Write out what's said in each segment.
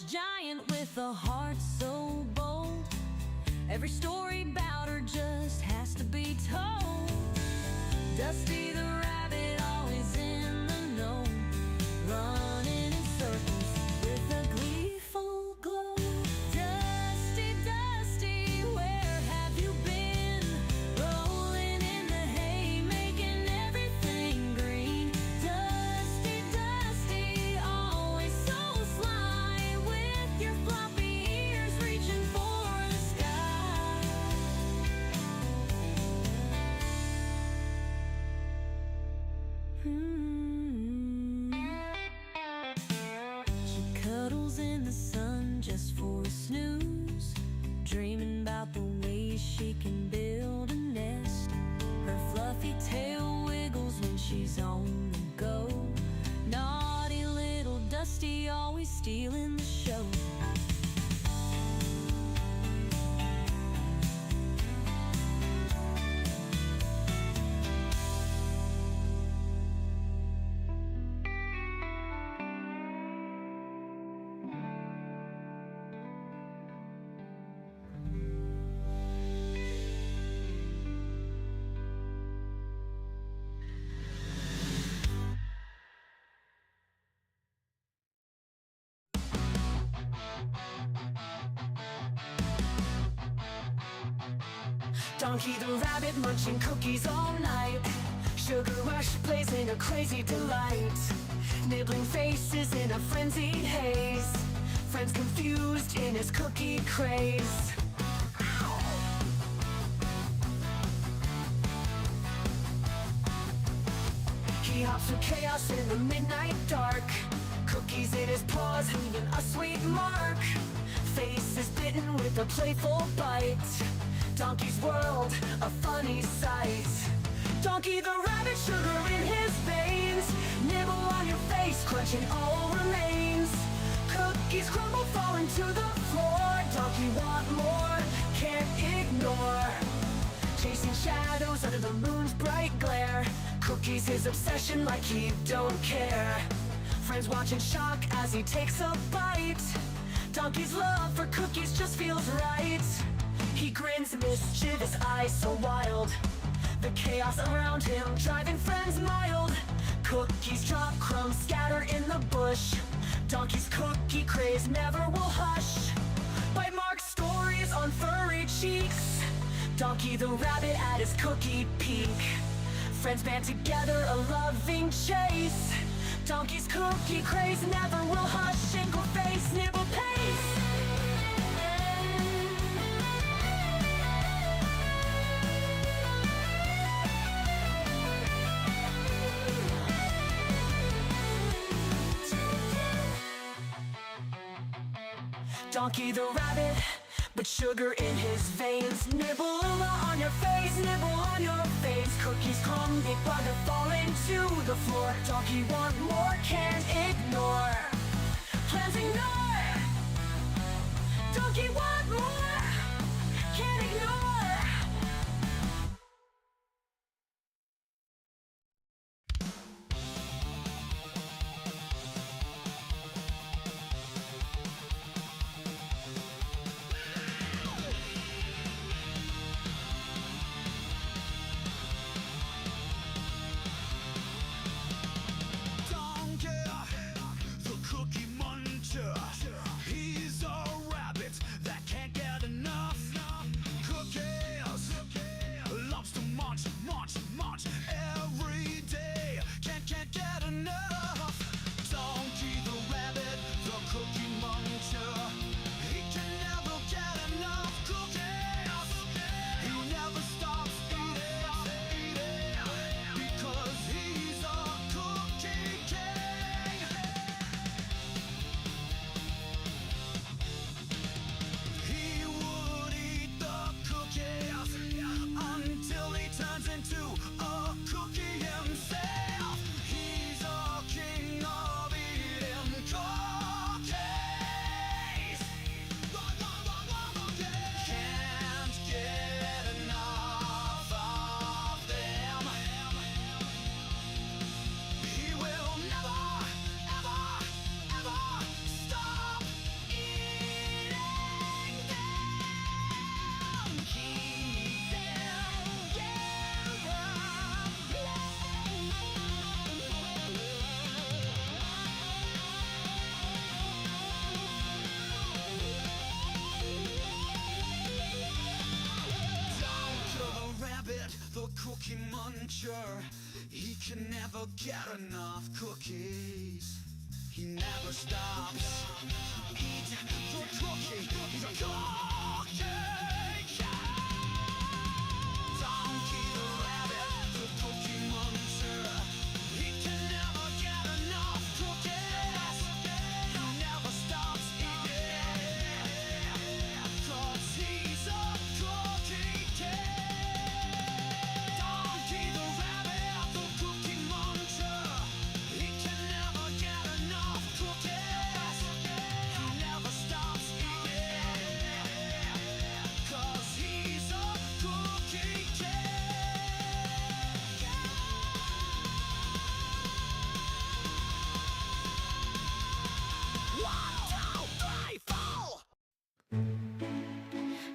giant with a heart so bold. Every story about her just has to be told. Dusty the rabbit, always in the know, running in circles with a gleeful glow. Dusty, Dusty, where have you been? Rolling in the hay, making everything green. Dusty, Dusty, always so sly, with your floppy ears reaching for the sky. She cuddles in the sun just for a snooze, dreaming about the ways she can build a nest. Her fluffy tail wiggles when she's on the go. Naughty little Dusty, always stealing the show. Donkey the rabbit munching cookies all night. Sugar rush blazing a crazy delight. Nibbling faces in a frenzied haze. Friends confused in his cookie craze. He hops through chaos in the midnight dark. Cookies in his paws, leaving a sweet mark. Face is bitten with a playful bite. Donkey's world, a funny sight. Donkey the rabbit, sugar in his veins. Nibble on your face, crunching all remains. Cookies crumble, falling to the floor. Donkey want more, can't ignore. Chasing shadows under the moon's bright glare. Cookies his obsession like he don't care. Friends watch in shock as he takes a bite. Donkey's love for cookies just feels right. He grins, mischievous eyes so wild. The chaos around him driving friends mild. Cookies drop, crumbs scatter in the bush. Donkey's cookie craze never will hush. Bite mark stories on furry cheeks. Donkey the rabbit at his cookie peak. Friends band together, a loving chase. Donkey's cookie craze never will hush. Ankle face, nibble pace. Donkey the rabbit, but sugar in his veins. Nibble on your face, nibble on your face. Cookies crumble, but they're falling to the floor. Donkey want more, can't ignore. Plans ignore. Donkey want more, can't ignore. Cookie muncher, he's a rabbit that can't get cookie muncher. He can never get enough cookies. He never stops. Eat the cookie. He's a cookie cat. Donkey the rabbit, the cookie muncher. He can never get enough cookies. He never stops eating. 'Cause he's a cookie cat. Donkey the rabbit, the cookie muncher. He can never get enough cookies. He never stops eating. 'Cause he's a cookie cat. 1, 2, 3, 4.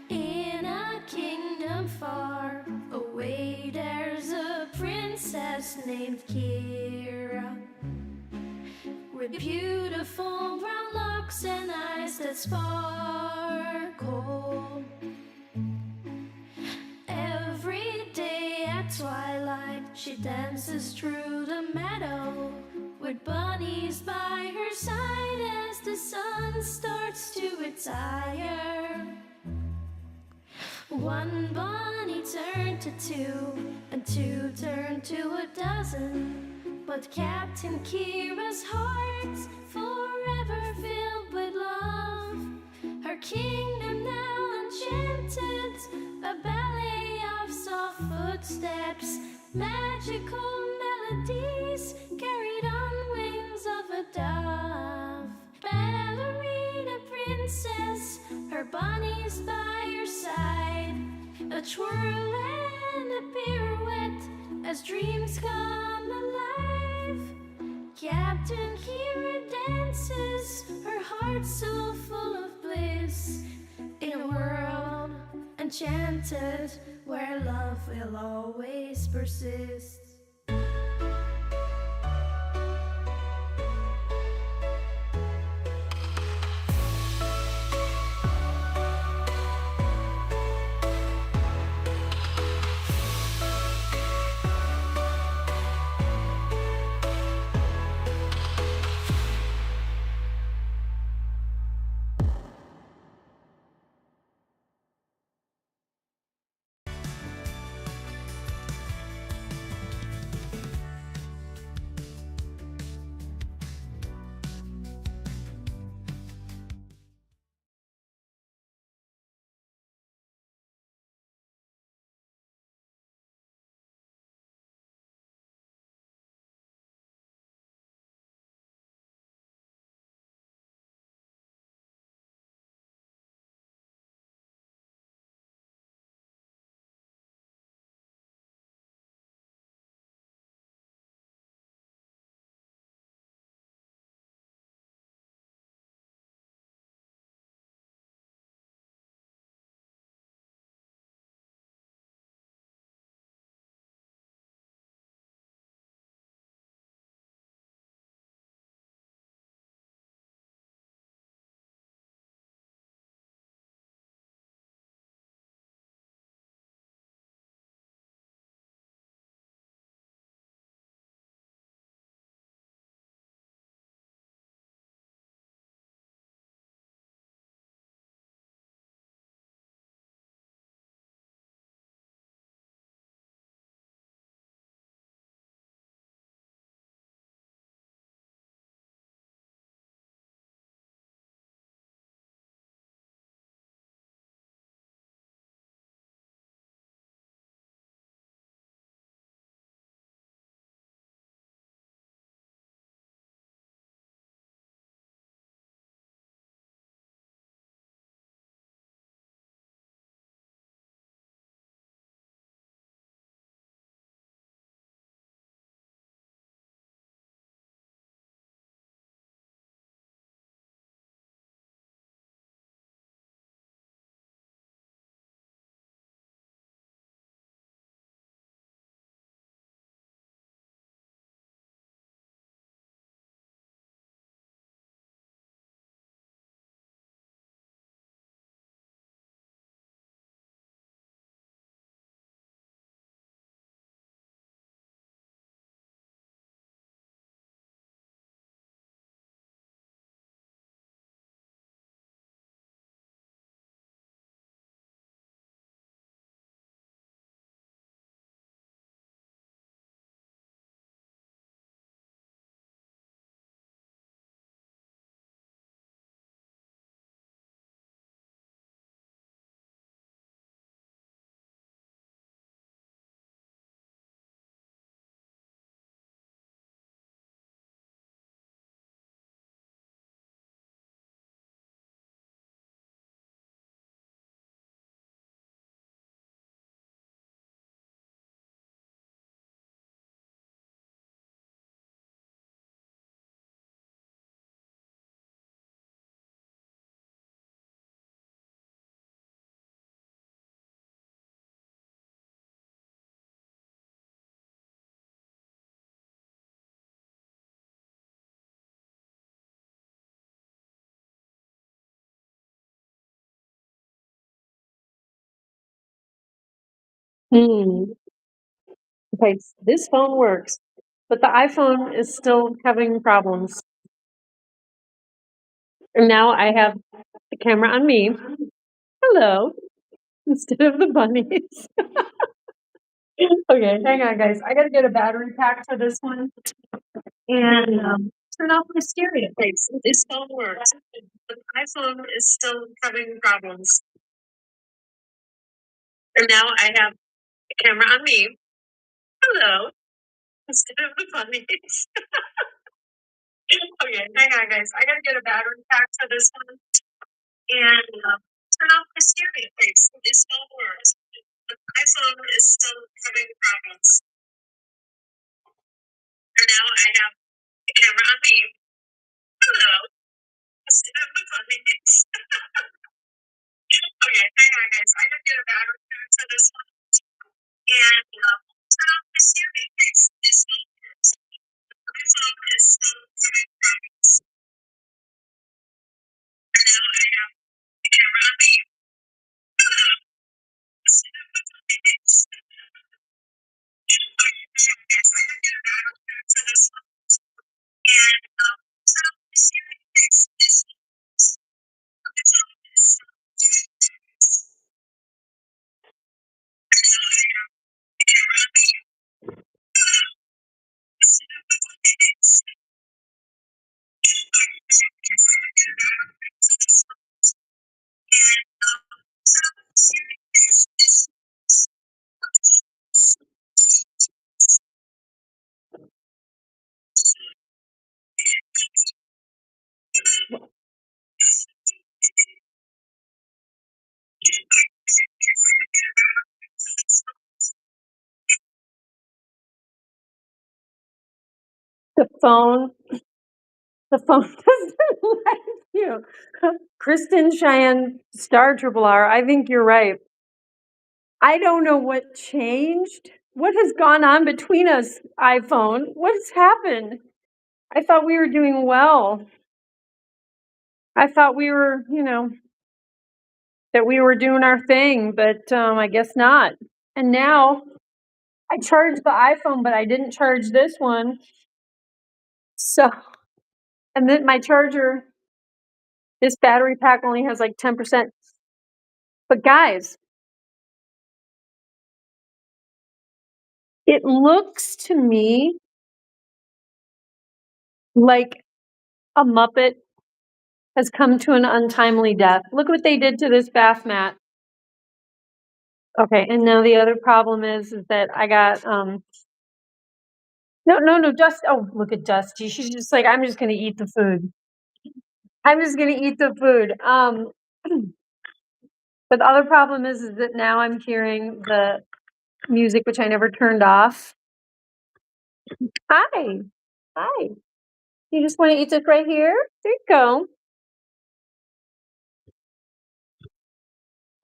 In a kingdom far away, there's a princess named Keira, with beautiful brown locks and eyes that sparkle. Every day at twilight, she dances through the meadow with bunnies by her side as the sun starts to retire. One bunny turned to two, and two turned to a dozen. But Captain Kira's heart's forever filled with love. Her kingdom now enchanted, a ballet of soft footsteps, magical melodies carried on wings of a dove. Ballerina princess, her bunnies by her side, a twirl and a pirouette as dreams come alive. Captain Keira dances, her heart so full of bliss, in a world enchanted where love will always persist. Hmm. Okay, this phone works, but the iPhone is still having problems. And now I have the camera on me. Hello, instead of the bunnies. Okay, hang on, guys. I gotta get a battery pack for this one and turn off my stereo. Okay, so this phone works, but the iPhone is still having problems. And now I have the camera on me. Hello, instead of the bunnies. Okay, hang on, guys. I gotta get a battery pack for this one and turn off my stereo. Okay, so this phone works, but the iPhone is still having problems. And now I have the camera on me. Hello, instead of the bunnies. Okay, hang on, guys. I gotta get a battery pack for this one and turn off my stereo. Okay, so this phone works, but the iPhone is still having problems. And now I have the camera on me. Hello, instead of the bunnies. Okay, hang on, guys. I gotta get a battery pack for this one and turn off my stereo. Okay, so this phone works, but the iPhone is still having problems. And now I have the camera on me. Hello, instead of the bunnies. The phone doesn't like you. Kristen Cheyenne Star Triple R, I think you're right. I don't know what changed. What has gone on between us, iPhone? What has happened? I thought we were doing well. I thought we were, that we were doing our thing, but I guess not. And now I charged the iPhone, but I didn't charge this one. So, and then my charger, this battery pack only has like 10%. But guys, it looks to me like a Muppet has come to an untimely death. Look what they did to this bath mat. Okay, and now the other problem is that I got no, Dust. Oh, look at Dusty. She's just like, I'm just gonna eat the food. I'm just gonna eat the food. But the other problem is that now I'm hearing the music which I never turned off. Hi. Hi. You just want to eat this right here? There you go.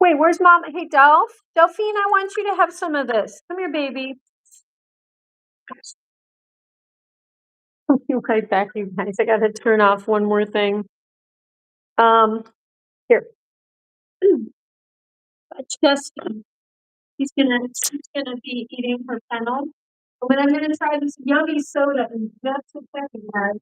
Wait, where's mom? Hey, Delphine, I want you to have some of this. Come here, baby. I'll be right back, you guys. I gotta turn off one more thing. Here. Just he's gonna be eating her fennel. But I'm gonna try this yummy soda in just a second, guys.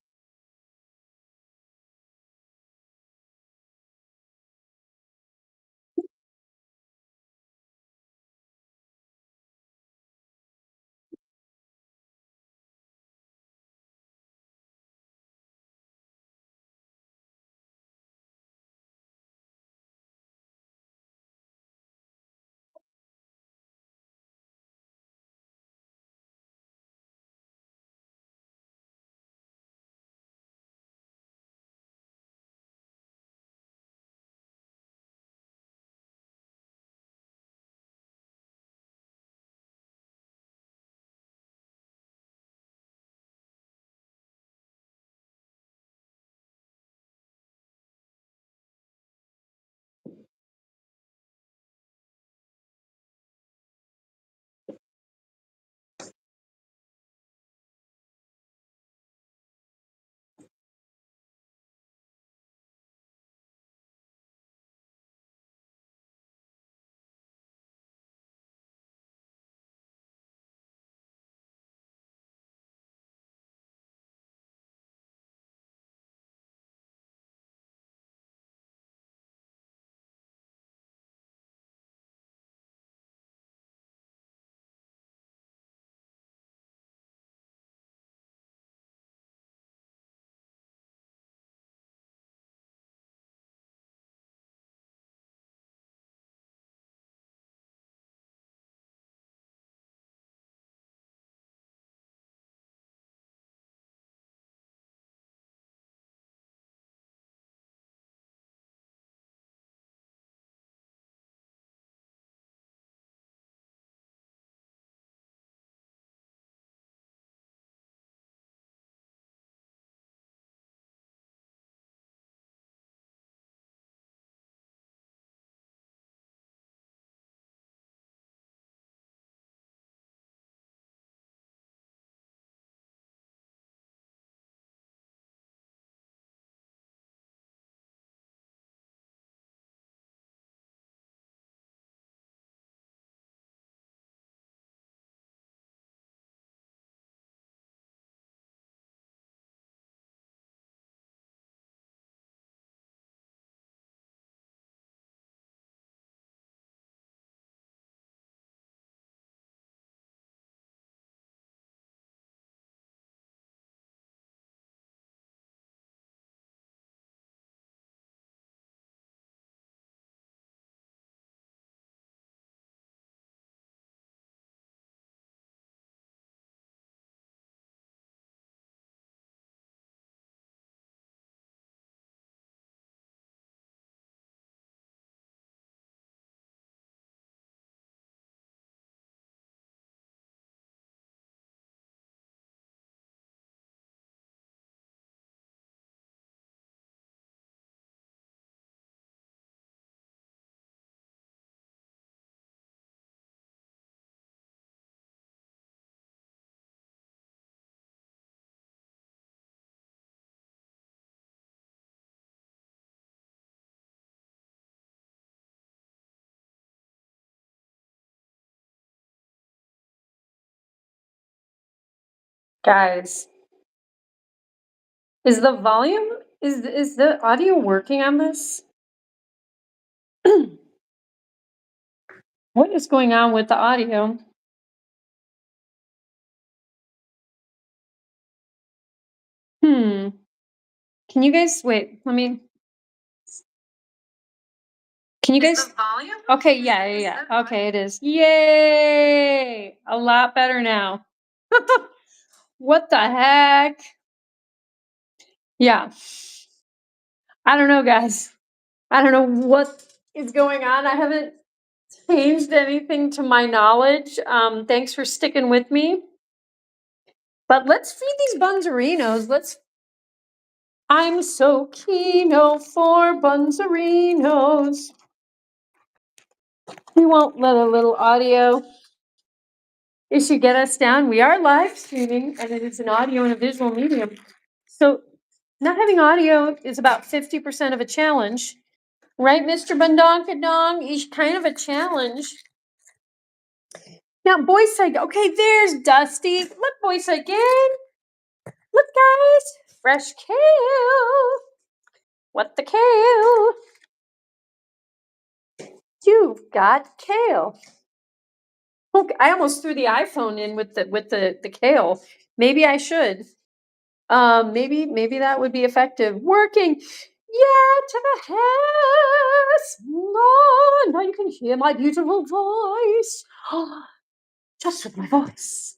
Guys, is the volume is the audio working on this? What is going on with the audio? Hmm. Can you guys wait? Let me. Can you guys? Volume? Okay, yeah. Okay, it is. Yay! A lot better now. What the heck? Yeah. I don't know, guys. I don't know what is going on. I haven't changed anything to my knowledge. Thanks for sticking with me. But let's feed these Bunzerinos. I'm so keen-o for Bunzerinos. We won't let a little audio issue get us down. We are live streaming, and it is an audio and a visual medium. So not having audio is about 50% of a challenge. Right, Mr. Bundonkadong? Is kind of a challenge. Now, boys side, okay, there's Dusty. Look, boys again. Look, guys, fresh kale. What the kale? You've got kale. Okay, I almost threw the iPhone in with the kale. Maybe I should. Maybe that would be effective. Working. Yeah, to the house. No, now you can hear my beautiful voice. Just with my voice.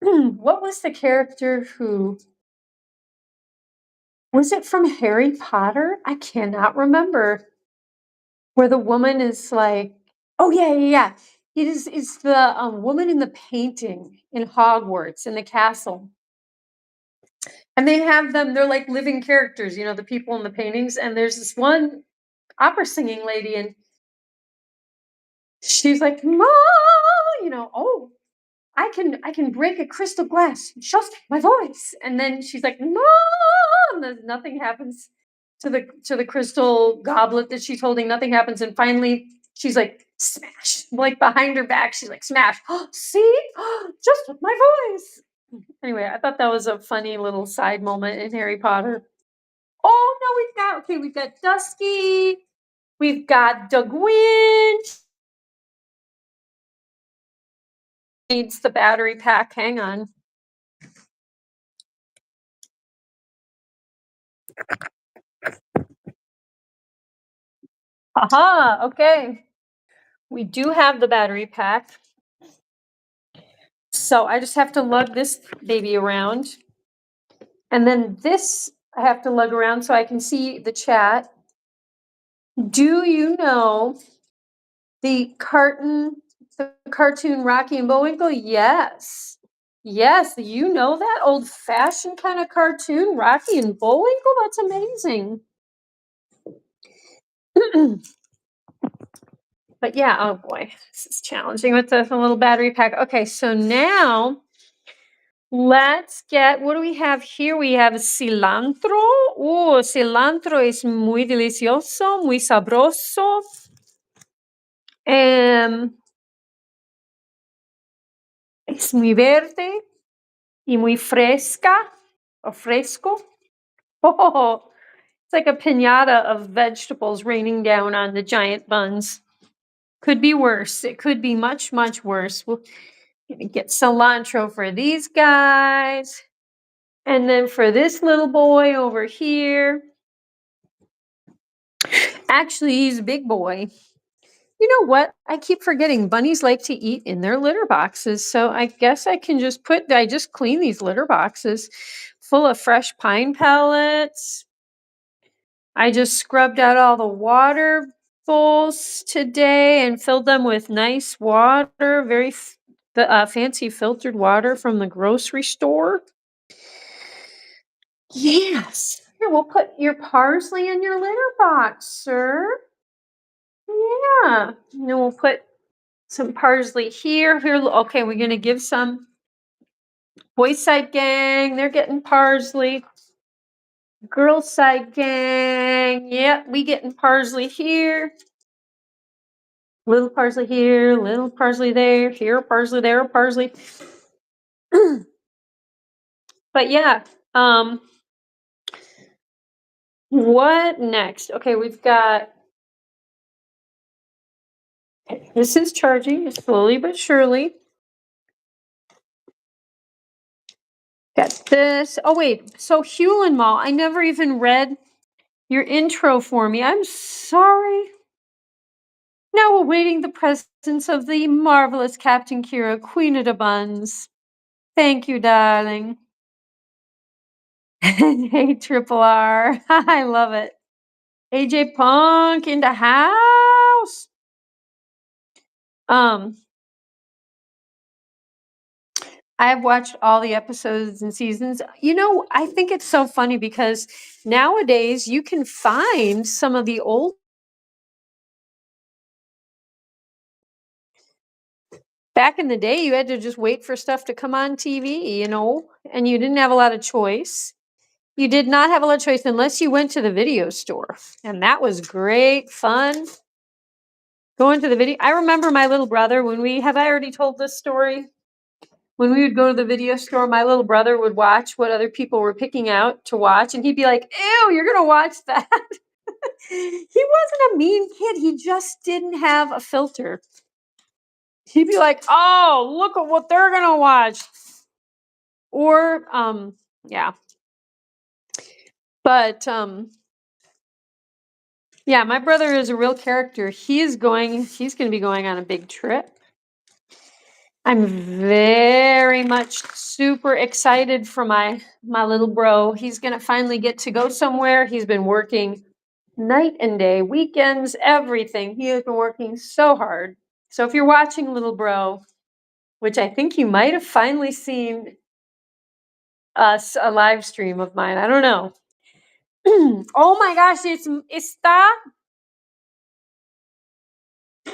What was the character who was it from Harry Potter? I cannot remember. Where the woman is like, oh yeah. It is the woman in the painting in Hogwarts in the castle. And they have them, they're like living characters, the people in the paintings. And there's this one opera singing lady, and she's like, Ma, oh, I can break a crystal glass just my voice. And then she's like, no, and then nothing happens to the crystal goblet that she's holding. Nothing happens, and finally she's like, smash, like behind her back. She's like, smash. See, just with my voice. Anyway, I thought that was a funny little side moment in Harry Potter. Oh no, we've got Dusky, we've got Gwynnie. Needs the battery pack. Hang on. Aha, okay. We do have the battery pack. So I just have to lug this baby around. And then this I have to lug around so I can see the chat. Do you know the cartoon Rocky and Bullwinkle? Yes. Yes, you know that old-fashioned kind of cartoon, Rocky and Bullwinkle? That's amazing. But yeah, oh boy, this is challenging with the little battery pack. Okay, so now let's get, what do we have here? We have cilantro. Oh, cilantro es muy delicioso, muy sabroso. Es muy verde y muy fresca or fresco. Oh, it's like a piñata of vegetables raining down on the giant buns. Could be worse. It could be much, much worse. We'll get cilantro for these guys. And then for this little boy over here. Actually, he's a big boy. You know what? I keep forgetting bunnies like to eat in their litter boxes. So I guess I can just I just clean these litter boxes full of fresh pine pellets. I just scrubbed out all the water bowls today and filled them with nice water, very fancy filtered water from the grocery store. Yes. Here, we'll put your parsley in your litter box, sir. Yeah. And then we'll put some parsley here. Okay, we're going to give some boys side gang. They're getting parsley. Girls side gang. Yeah, we getting parsley here. Little parsley here, little parsley there. Here, parsley, there, parsley. But yeah, what next? Okay, we've got. This is charging slowly but surely. Got this. Oh wait, so Hewlin Mall. I never even read your intro for me. I'm sorry. Now awaiting the presence of the marvelous Captain Keira, Queen of the Bunz. Thank you, darling. Hey, Triple R. I love it. AJ Punk in the house. I've watched all the episodes and seasons. You know, I think it's so funny because nowadays you can find some of the old. Back in the day, you had to just wait for stuff to come on TV, you know, and you didn't have a lot of choice. You did not have a lot of choice unless you went to the video store. And that was great fun. Going to the video. I remember my little brother when we have I already told this story? When we would go to the video store, my little brother would watch what other people were picking out to watch, and he'd be like, "Ew, you're gonna watch that." He wasn't a mean kid. He just didn't have a filter. He'd be like, "Oh, look at what they're gonna watch," or yeah. But yeah, my brother is a real character. He's going to be going on a big trip. I'm very much super excited for my little bro. He's going to finally get to go somewhere. He's been working night and day, weekends, everything. He has been working so hard. So if you're watching little bro, which I think you might have finally seen a live stream of mine. I don't know. Oh my gosh, está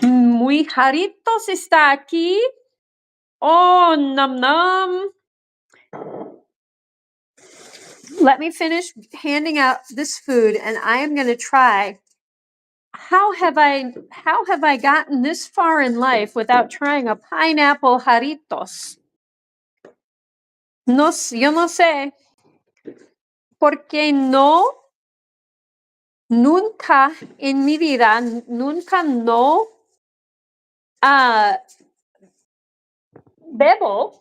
muy Jarritos está aquí. Oh, num num. Let me finish handing out this food and I am going to try. How have I gotten this far in life without trying a pineapple Jarritos? No, yo no sé. Porque no, nunca en mi vida, nunca no bebo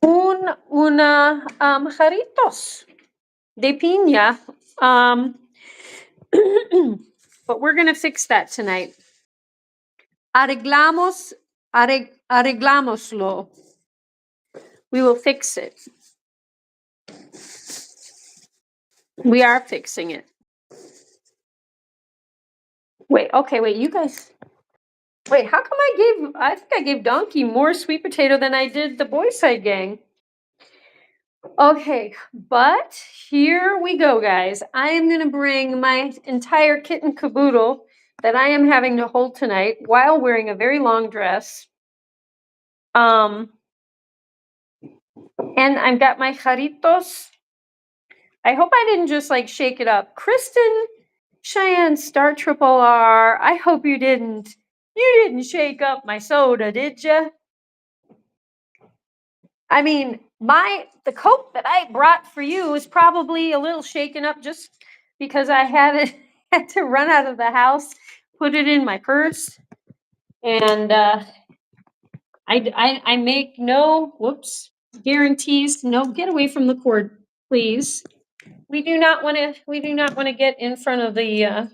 una Jarritos de piña. But we're going to fix that tonight. Arreglamoslo. We will fix it. We are fixing it. Wait, you guys. Wait, how come I think I gave Donkey more sweet potato than I did the Boy Side Gang. Okay, but here we go, guys. I am going to bring my entire kit and caboodle that I am having to hold tonight while wearing a very long dress. And I've got my Jarritos. I hope I didn't just like shake it up. Kristen, Cheyenne, Star Triple R, I hope you didn't. You didn't shake up my soda, did you? I mean, the Coke that I brought for you is probably a little shaken up just because I had to run out of the house, put it in my purse, and I make no guarantees. No, get away from the cord, please. We do not want to get in front of the.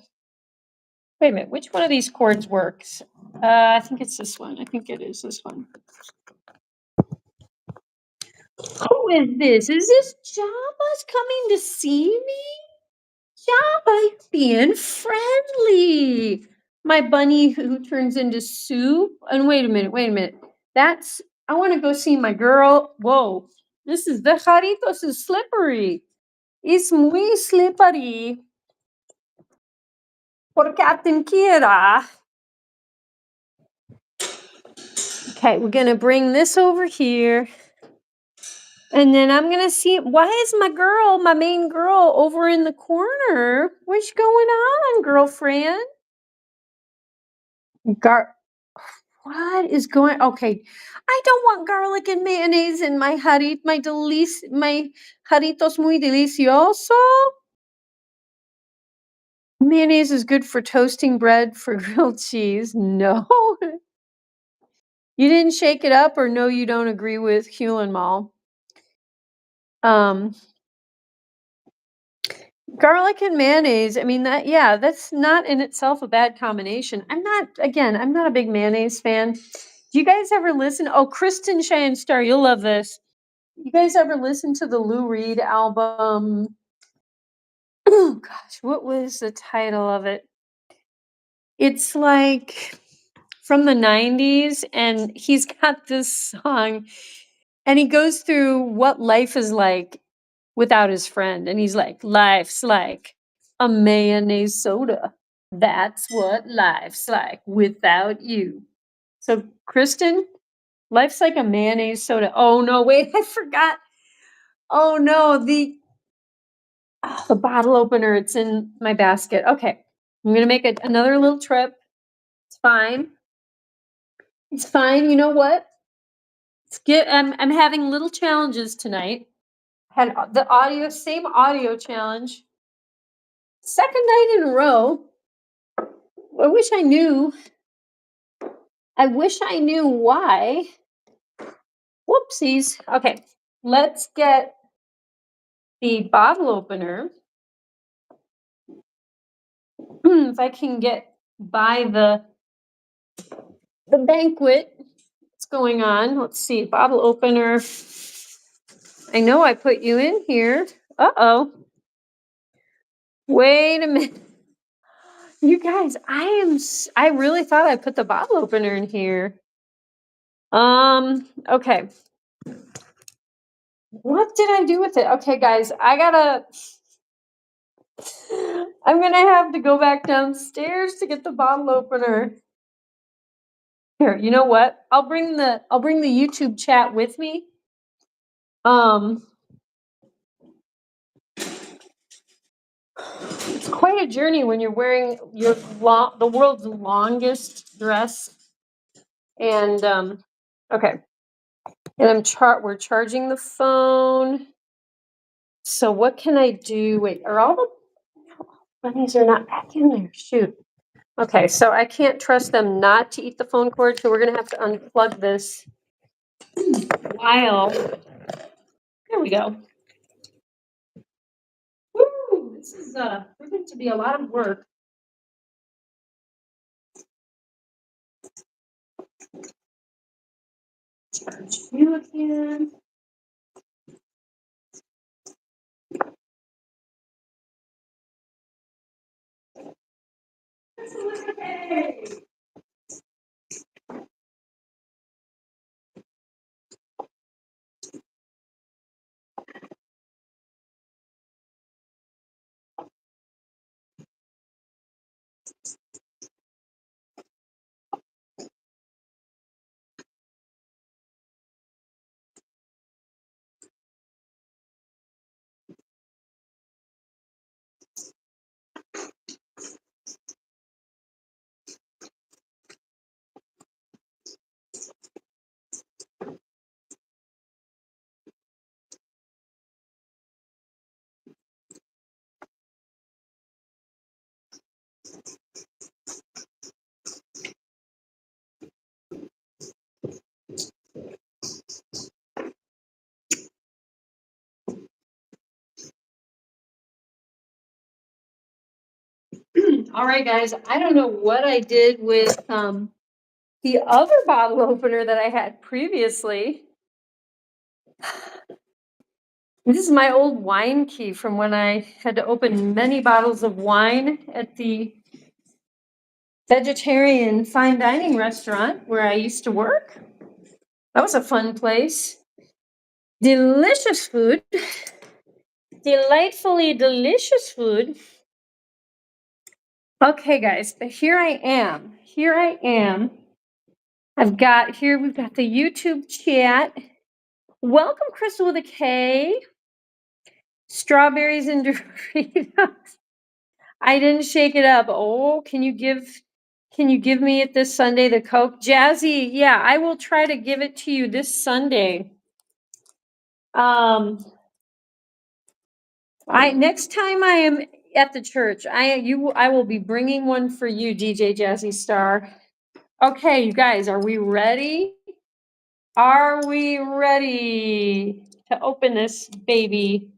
Wait a minute, which one of these cords works? I think it's this one. I think it is this one. Who is this? Is this Jabba's coming to see me? Jabba being friendly. My bunny who turns into soup. And wait a minute. I want to go see my girl. Whoa, the Jarritos is slippery. It's muy slippery. For Captain Keira. Okay, we're gonna bring this over here. And then I'm gonna see, why is my main girl over in the corner? What's going on, girlfriend? What is going? Okay, I don't want garlic and mayonnaise in my my Jarritos muy delicioso. Mayonnaise is good for toasting bread for grilled cheese. No. You didn't shake it up, or no, you don't agree with Hewlin Mall. Garlic and mayonnaise, I mean, that's not in itself a bad combination. I'm not a big mayonnaise fan. Do you guys ever listen? Oh, Kristen Cheyenne Star, you'll love this. You guys ever listen to the Lou Reed album? Oh gosh, what was the title of it? It's like from the 90s, and he's got this song, and he goes through what life is like without his friend. And he's like, life's like a mayonnaise soda. That's what life's like without you. So, Kristen, life's like a mayonnaise soda. Oh, no, wait, I forgot. Oh, no, the bottle opener. It's in my basket. Okay, I'm going to make another little trip. It's fine. It's fine. You know what? I'm having little challenges tonight. Had the same audio challenge. Second night in a row. I wish I knew why. Whoopsies. Okay, let's get the bottle opener. If I can get by the banquet that's going on. Let's see, bottle opener. I know I put you in here. Uh-oh. Wait a minute. You guys, I really thought I put the bottle opener in here. Okay. What did I do with it? Okay, guys, I'm gonna have to go back downstairs to get the bottle opener. Here, you know what? I'll bring the YouTube chat with me. It's quite a journey when you're wearing the world's longest dress. And okay. And we're charging the phone. So what can I do? Wait, are all the bunnies are not back in there? Shoot. Okay, so I can't trust them not to eat the phone cord, so we're gonna have to unplug this while. There we go. Woo! This is proving to be a lot of work. Charge you again. All right, guys. I don't know what I did with the other bottle opener that I had previously. This is my old wine key from when I had to open many bottles of wine at the vegetarian fine dining restaurant where I used to work. That was a fun place. Delicious food. Delightfully delicious food. Okay, guys, but here I am. We've got the YouTube chat. Welcome, Crystal with a K. Strawberries and Doritos. I didn't shake it up. Oh, can you give Can you give me it this Sunday, the Coke? Jazzy, yeah, I will try to give it to you this Sunday. Next time I am at the church, I will be bringing one for you, DJ Jazzy Star. Okay, you guys, are we ready? Are we ready to open this baby?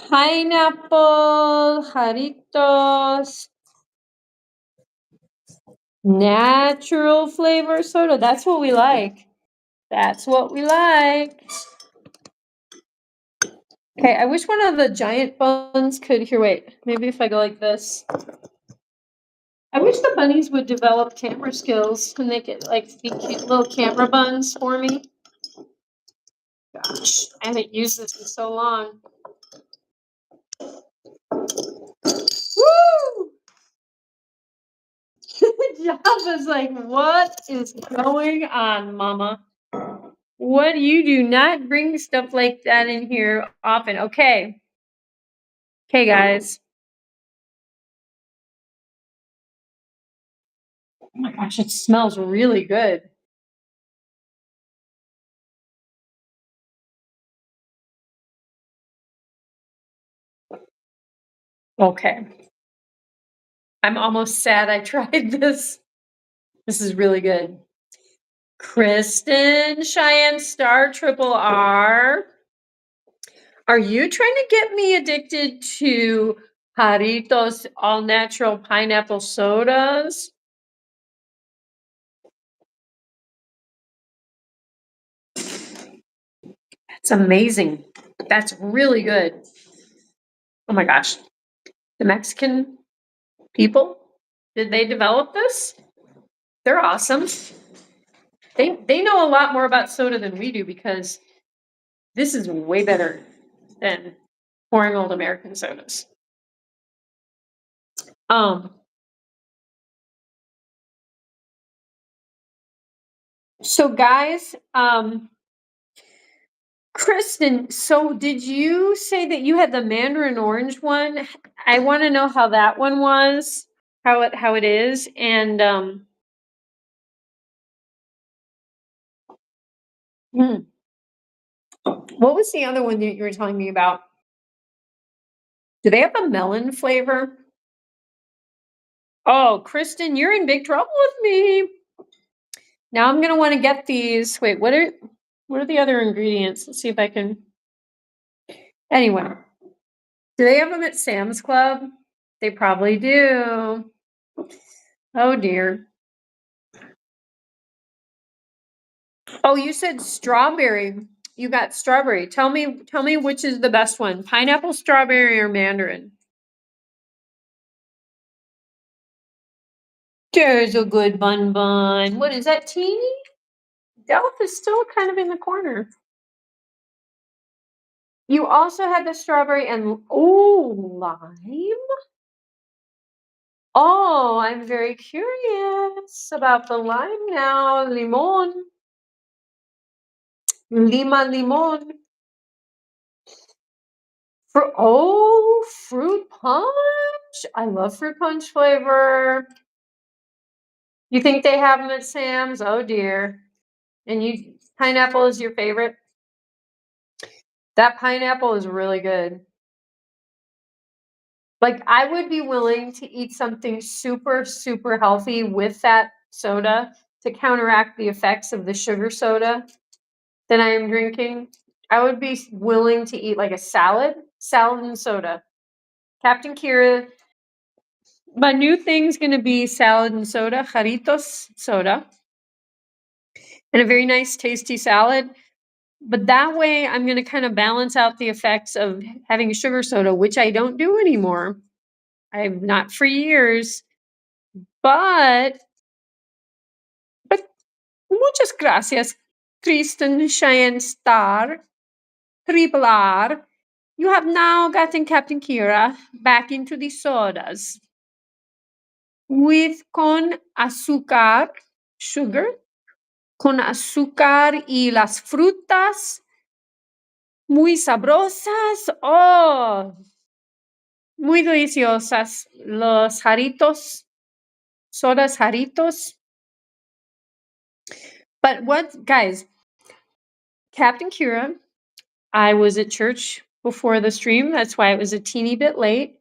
Pineapple, Jarritos, natural flavor soda. That's what we like. That's what we like. Okay, I wish one of the giant Bunz could, here, wait, maybe if I go like this. I wish the bunnies would develop camera skills and they could like be cute little camera buns for me. Gosh, I haven't used this in so long. Woo! Jabba's like, what is going on, Mama? What, you do not bring stuff like that in here often. Okay. Okay, guys. Oh my gosh, it smells really good. Okay. I'm almost sad I tried this. This is really good. Kristen, Cheyenne Star, Triple R. Are you trying to get me addicted to Jarritos all natural pineapple sodas? That's amazing. That's really good. Oh my gosh. The Mexican people, did they develop this? They're awesome. They know a lot more about soda than we do because this is way better than boring old American sodas. So guys, Kristen, so did you say that you had the mandarin orange one? I want to know how that one was, how it is, and what was the other one that you were telling me about? Do they have a melon flavor? Oh, Kristen, you're in big trouble with me. Now I'm gonna want to get these. Wait, what are the other ingredients? Let's see if I can. Anyway, do they have them at Sam's Club? They probably do. Oh dear. Oh, you said strawberry. You got strawberry. Tell me which is the best one. Pineapple, strawberry, or mandarin? There's a good bun. What is that, teeny? Delph is still kind of in the corner. You also had the strawberry and lime. Oh, I'm very curious about the lime now. Limon. Lima limon. Fruit punch. I love fruit punch flavor. You think they have them at Sam's? Oh dear. And pineapple is your favorite? That pineapple is really good. Like, I would be willing to eat something super, super healthy with that soda to counteract the effects of the sugar soda that I am drinking. I would be willing to eat like a salad and soda. Captain Keira, my new thing's gonna be salad and soda, Jarritos soda, and a very nice, tasty salad. But that way, I'm gonna kind of balance out the effects of having a sugar soda, which I don't do anymore. I've not for years. But muchas gracias, Kristen Cheyenne Star, Triple R. You have now gotten Captain Keira back into the sodas with con azúcar, sugar, con azúcar y las frutas muy sabrosas. Oh, muy deliciosas. Los Jarritos Sodas Jarritos. But what, guys, Captain Keira, I was at church before the stream. That's why it was a teeny bit late.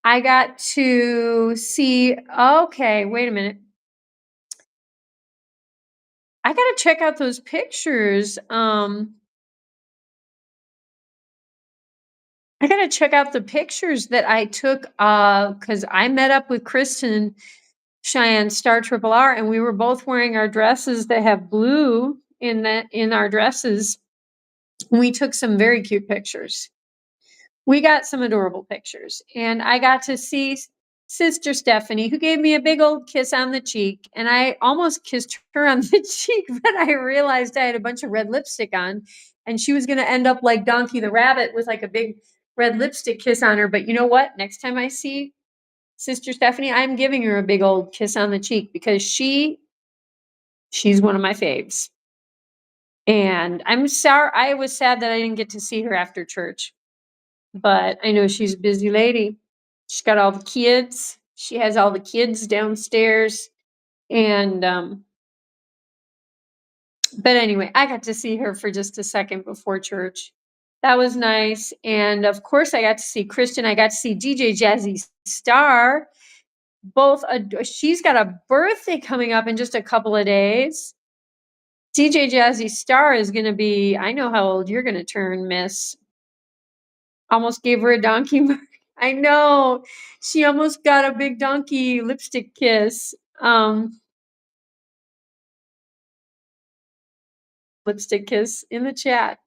I got to see, okay, wait a minute. I got to check out those pictures. I got to check out the pictures that I took cuz I met up with Kristen Cheyenne Star Triple R and we were both wearing our dresses that have blue in our dresses. We took some very cute pictures. We got some adorable pictures and I got to see Sister Stephanie, who gave me a big old kiss on the cheek, and I almost kissed her on the cheek, but I realized I had a bunch of red lipstick on, and she was going to end up like Donkey the Rabbit with like a big red lipstick kiss on her. But you know what? Next time I see Sister Stephanie, I'm giving her a big old kiss on the cheek because she's one of my faves. And I'm sorry, I was sad that I didn't get to see her after church, but I know she's a busy lady. She's got all the kids. She has all the kids downstairs. And but anyway, I got to see her for just a second before church. That was nice. And of course, I got to see Kristen. I got to see DJ Jazzy Star. Both she's got a birthday coming up in just a couple of days. DJ Jazzy Star is going to be, I know how old you're going to turn, miss. Almost gave her a donkey. I know. She almost got a big donkey lipstick kiss. Lipstick kiss in the chat.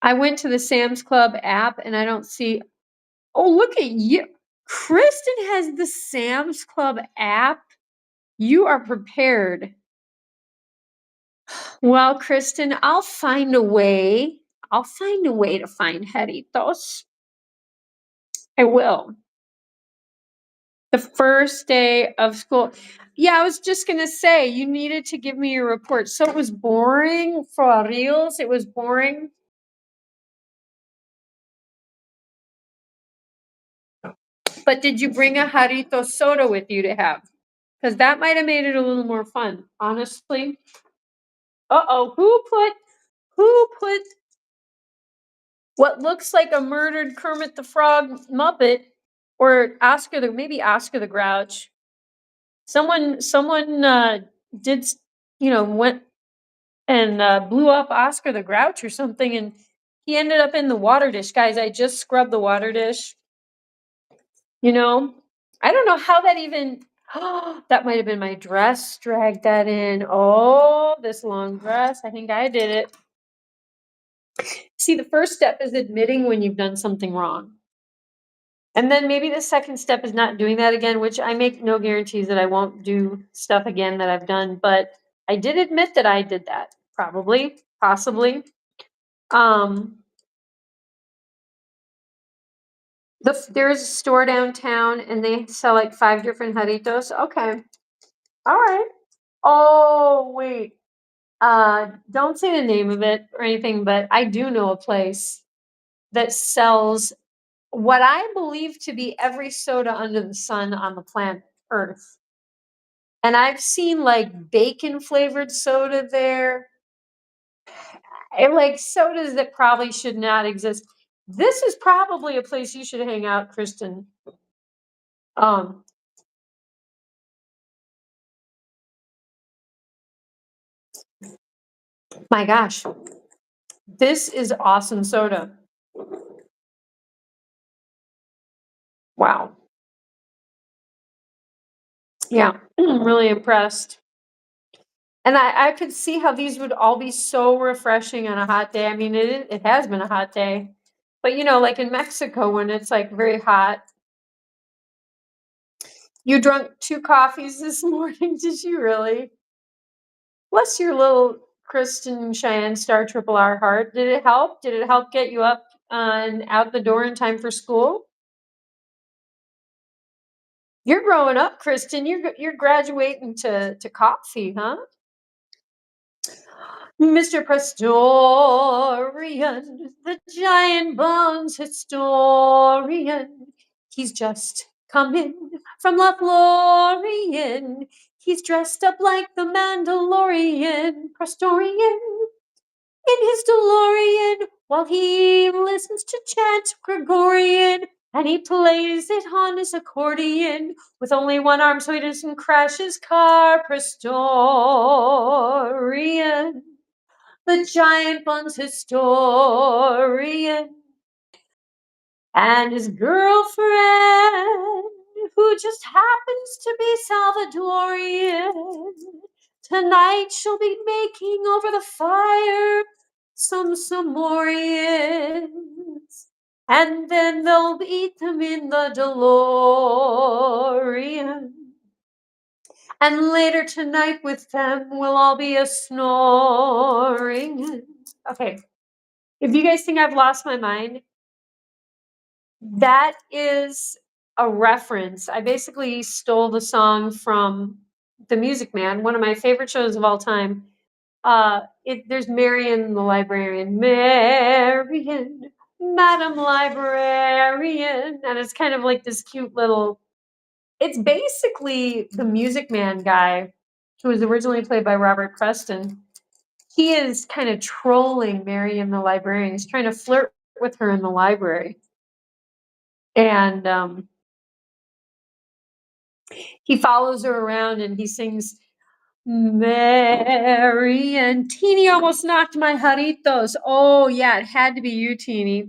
I went to the Sam's Club app and I don't see. Oh, look at you. Kristen has the Sam's Club app. You are prepared. Well, Kristen, I'll find a way. I'll find a way to find Jarritos. I will. The first day of school. Yeah, I was just going to say, you needed to give me your report. So it was boring for reals. It was boring. But did you bring a Jarrito soda with you to have? Because that might have made it a little more fun, honestly. Uh-oh, who put what looks like a murdered Kermit the Frog Muppet, or maybe Oscar the Grouch. Someone did, went and blew up Oscar the Grouch or something, and he ended up in the water dish. Guys, I just scrubbed the water dish. I don't know how that even, that might have been my dress, dragged that in. Oh, this long dress. I think I did it. See, the first step is admitting when you've done something wrong. And then maybe the second step is not doing that again, which I make no guarantees that I won't do stuff again that I've done. But I did admit that I did that. Probably, possibly. There's a store downtown and they sell like 5 different Jarritos. Okay. All right. Oh, wait. Don't say the name of it or anything, but I do know a place that sells what I believe to be every soda under the sun on the planet Earth. And I've seen like bacon flavored soda there. And like sodas that probably should not exist. This is probably a place you should hang out, Kristen. My gosh, this is awesome soda. Wow. Yeah, I'm really impressed. And I could see how these would all be so refreshing on a hot day. I mean, it has been a hot day. But like in Mexico when it's like very hot. You drank 2 coffees this morning, did you really? Bless your little Kristen Cheyenne Star Triple R heart. Did it help? Did it help get you up and out the door in time for school? You're growing up, Kristen. You're graduating to coffee, huh? Mr. Prestorian, the giant Bunz historian. He's just coming from Lothlorien. He's dressed up like the Mandalorian, Prestorian, in his DeLorean, while he listens to chant Gregorian, and he plays it on his accordion with only one arm so he doesn't crash his car. Prestorian, the giant Bunz historian, and his girlfriend, who just happens to be Salvadorian. Tonight she'll be making over the fire some Samorians, and then they'll eat them in the DeLorean. And later tonight with them we'll all be a snoring. Okay, if you guys think I've lost my mind, that is a reference. I basically stole the song from The Music Man, one of my favorite shows of all time. There's Marion the Librarian. Marion, Madam Librarian. And it's kind of like this cute little, it's basically the Music Man guy, who was originally played by Robert Preston. He is kind of trolling Marion the Librarian. He's trying to flirt with her in the library. And he follows her around and he sings, Mary and Teeny almost knocked my Jarritos. Oh, yeah, it had to be you, Teeny.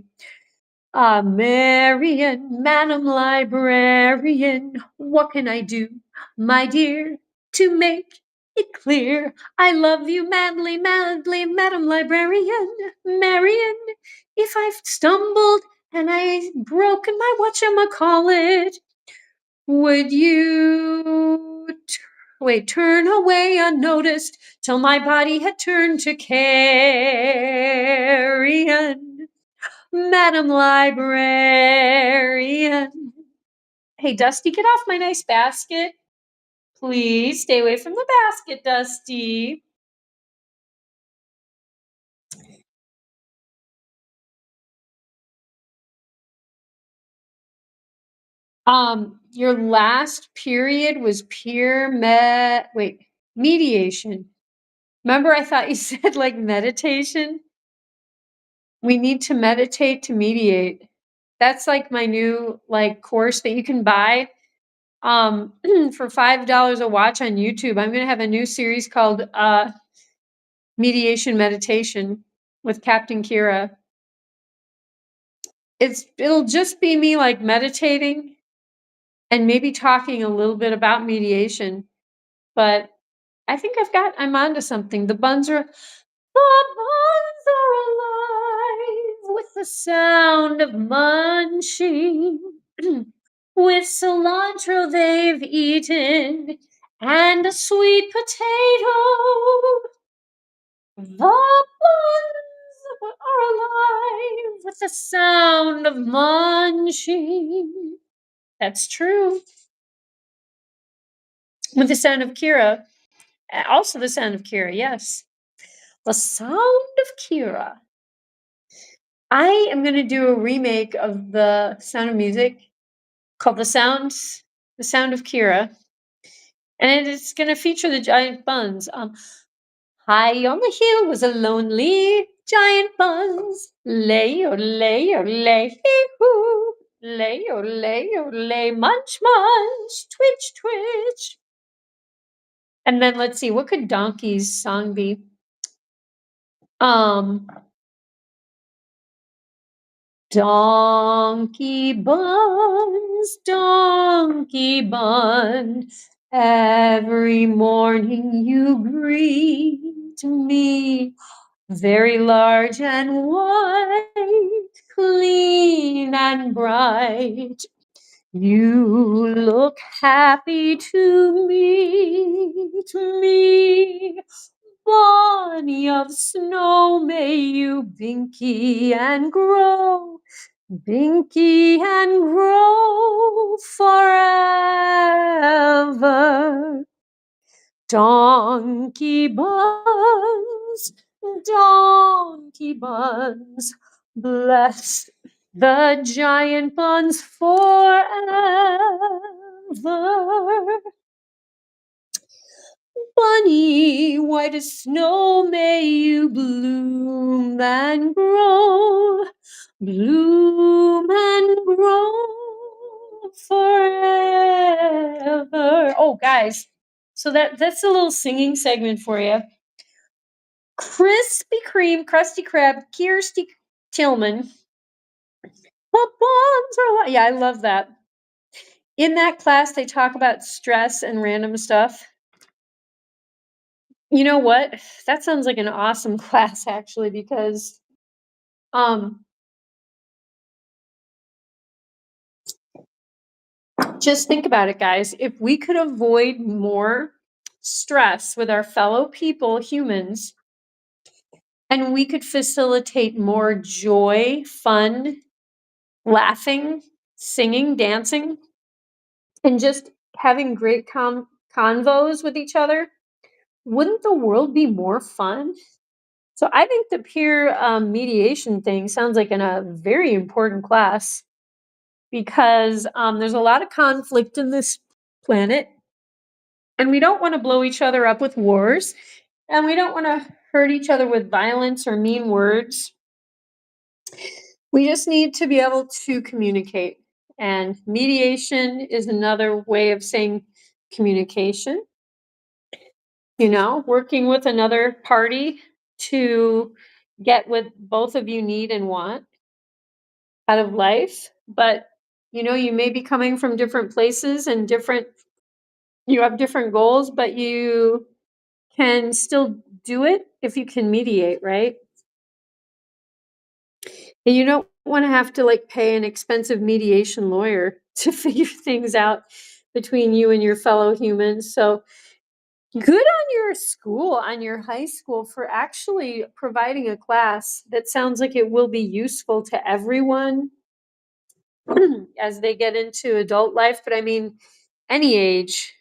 Marian, Madam Librarian, what can I do, my dear, to make it clear? I love you madly, madly, Madam Librarian. Marian, if I've stumbled and I've broken my whatchamacallit, would you turn away unnoticed till my body had turned to carrion? Madam Librarian. Hey, Dusty, get off my nice basket. Please stay away from the basket, Dusty. Your last period was mediation. Remember, I thought you said like meditation? We need to meditate to mediate. That's like my new like course that you can buy for $5 a watch on YouTube. I'm gonna have a new series called Mediation Meditation with Captain Keira. It'll just be me like meditating and maybe talking a little bit about mediation. But I think I'm onto something. The Bunz are alive with the sound of munching. With cilantro they've eaten and a sweet potato. The Bunz are alive with the sound of munching. That's true. With the sound of Keira. Also the sound of Keira, yes. The sound of Keira. I am going to do a remake of the Sound of Music called The Sound of Keira. And it's going to feature the giant Bunz. High on the hill was a lonely giant Bunz. Lay, oh, lay, oh, lay, hee-hoo. Lay, oh, lay, oh, lay, munch, munch, twitch, twitch. And then let's see, what could Donkey's song be? Donkey Bunz, every morning you greet me, very large and white, clean and bright. You look happy to me, Bonnie of snow, may you binky and grow forever. Donkey Bunz, bless the giant buns forever. Bunny, white as snow, may you bloom and grow forever. Oh, guys, so that's a little singing segment for you. Krispy Kreme, Krusty Krab, Kirsty Tillman. What bonds are yeah, I love that. In that class, they talk about stress and random stuff. You know what? That sounds like an awesome class actually, because just think about it, guys. If we could avoid more stress with our fellow people, humans, and we could facilitate more joy, fun, laughing, singing, dancing, and just having great convos with each other, wouldn't the world be more fun? So I think the peer mediation thing sounds like a very important class, because there's a lot of conflict in this planet, and we don't want to blow each other up with wars, and we don't want to hurt each other with violence or mean words. We just need to be able to communicate. And mediation is another way of saying communication. You know, working with another party to get what both of you need and want out of life. But, you know, you may be coming from different places and you have different goals, but you can still do it if you can mediate, right? And you don't want to have to like pay an expensive mediation lawyer to figure things out between you and your fellow humans. So good on your school, on your high school, for actually providing a class that sounds like it will be useful to everyone as they get into adult life. But I mean, any age,